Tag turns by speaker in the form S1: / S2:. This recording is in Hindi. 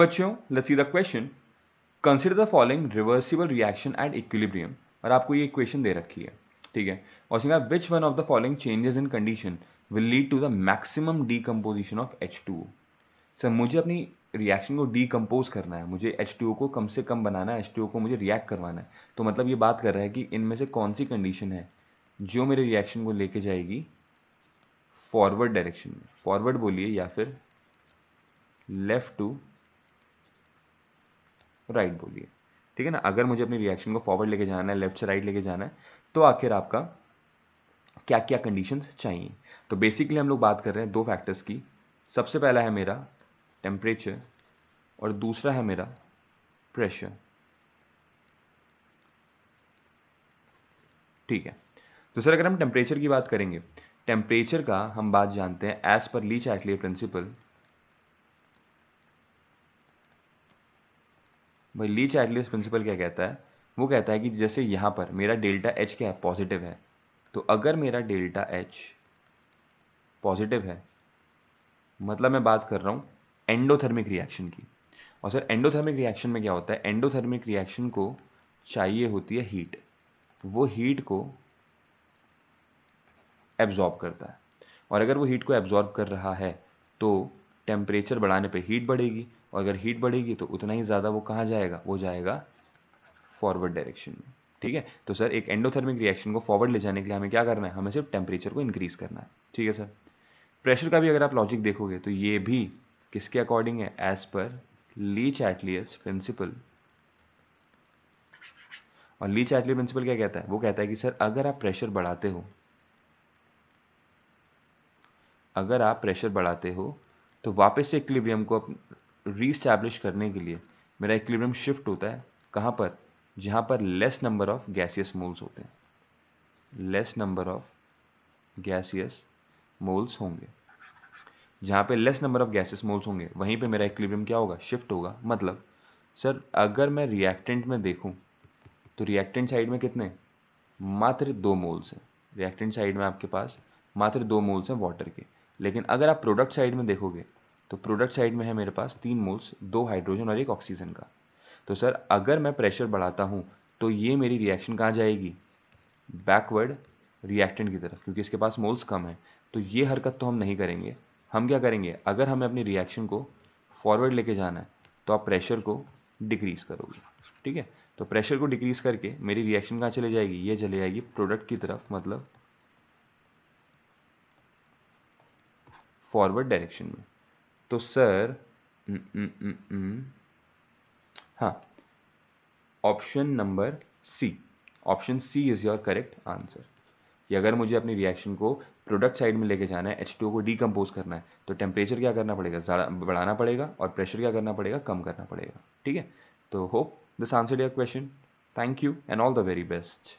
S1: बच्चों, let's see the question. Consider the following reversible reaction at equilibrium. और आपको ये इक्वेशन दे रखी है, ठीक है। और उसने कहा which one of the following changes in condition will lead to the maximum decomposition of H2O। Sir मुझे अपनी रिएक्शन को डीकम्पोज करना है, मुझे H2O को कम से कम बनाना है, H2O को मुझे रिएक्ट करवाना है। तो मतलब ये बात कर रहा है कि इनमें से कौन सी कंडीशन है जो मेरे रिएक्शन को लेके जाएगी फॉरवर्ड डायरेक्शन में। फॉरवर्ड बोलिए या फिर लेफ्ट टू राइट बोलिए, ठीक है ना। अगर मुझे अपनी रिएक्शन को फॉरवर्ड लेके जाना है, लेफ्ट से राइट लेके जाना है, तो आखिर आपका क्या क्या कंडीशंस चाहिए। तो बेसिकली हम लोग बात कर रहे हैं दो फैक्टर्स की। सबसे पहला है मेरा टेम्परेचर और दूसरा है मेरा प्रेशर, ठीक है। तो सर अगर हम टेम्परेचर की बात करेंगे, टेम्परेचर का हम बात जानते हैं एज पर ली चैटलियर प्रिंसिपल। भाई ली चैटलियर प्रिंसिपल क्या कहता है, वो कहता है कि जैसे यहाँ पर मेरा डेल्टा एच क्या है, पॉजिटिव है। तो अगर मेरा डेल्टा एच पॉजिटिव है, मतलब मैं बात कर रहा हूँ एंडोथर्मिक रिएक्शन की। और सर एंडोथर्मिक रिएक्शन में क्या होता है, एंडोथर्मिक रिएक्शन को चाहिए होती है हीट, वो हीट को एब्जॉर्ब करता है। और अगर वो हीट को एब्जॉर्ब कर रहा है तो टेम्परेचर बढ़ाने पे हीट बढ़ेगी, और अगर हीट बढ़ेगी तो उतना ही ज़्यादा वो कहाँ जाएगा, वो जाएगा फॉरवर्ड डायरेक्शन में, ठीक है। तो सर एक एंडोथर्मिक रिएक्शन को फॉरवर्ड ले जाने के लिए हमें क्या करना है, हमें सिर्फ टेम्परेचर को इंक्रीज करना है, ठीक है सर। प्रेशर का भी अगर आप लॉजिक देखोगे तो ये भी किसके अकॉर्डिंग है, एज पर ली चैटलियर्स प्रिंसिपल। और ली चैटलियर प्रिंसिपल क्या कहता है, वो कहता है कि सर अगर आप प्रेशर बढ़ाते हो, अगर आप प्रेशर बढ़ाते हो तो वापस से इक्विलिब्रियम को रीस्टैब्लिश करने के लिए मेरा इक्विलिब्रियम शिफ्ट होता है कहाँ पर, जहाँ पर less number of gaseous moles होते हैं, less number of gaseous moles होंगे। जहाँ पे less number of gases moles होंगे वहीं पे मेरा इक्विलिब्रियम क्या होगा, शिफ्ट होगा। मतलब सर अगर मैं रिएक्टेंट में देखूँ तो रिएक्टेंट साइड में कितने, मात्र 2 मोल्स हैं। रिएक्टेंट साइड में आपके पास मात्र 2 मोल्स हैं वाटर के। लेकिन अगर आप प्रोडक्ट साइड में देखोगे तो प्रोडक्ट साइड में है मेरे पास 3 मोल्स, 2 हाइड्रोजन और 1 ऑक्सीजन का। तो सर अगर मैं प्रेशर बढ़ाता हूँ तो ये मेरी रिएक्शन कहाँ जाएगी, बैकवर्ड रिएक्टेंट की तरफ, क्योंकि इसके पास मोल्स कम है। तो ये हरकत तो हम नहीं करेंगे। हम क्या करेंगे, अगर हमें अपनी रिएक्शन को फॉरवर्ड लेके जाना है तो आप प्रेशर को डिक्रीज करोगे, ठीक है। तो प्रेशर को डिक्रीज करके मेरी रिएक्शन कहाँ चले जाएगी, ये चले जाएगी प्रोडक्ट की तरफ, मतलब फॉरवर्ड डायरेक्शन में। तो सर हाँ, option number C, option C is your correct answer. कि अगर मुझे अपनी रिएक्शन को प्रोडक्ट साइड में लेके जाना है, H2O को डीकम्पोज करना है, तो टेम्परेचर क्या करना पड़ेगा, ज़्यादा बढ़ाना पड़ेगा, और प्रेशर क्या करना पड़ेगा, कम करना पड़ेगा, ठीक है। तो hope this answered your question. Thank you and all the very best.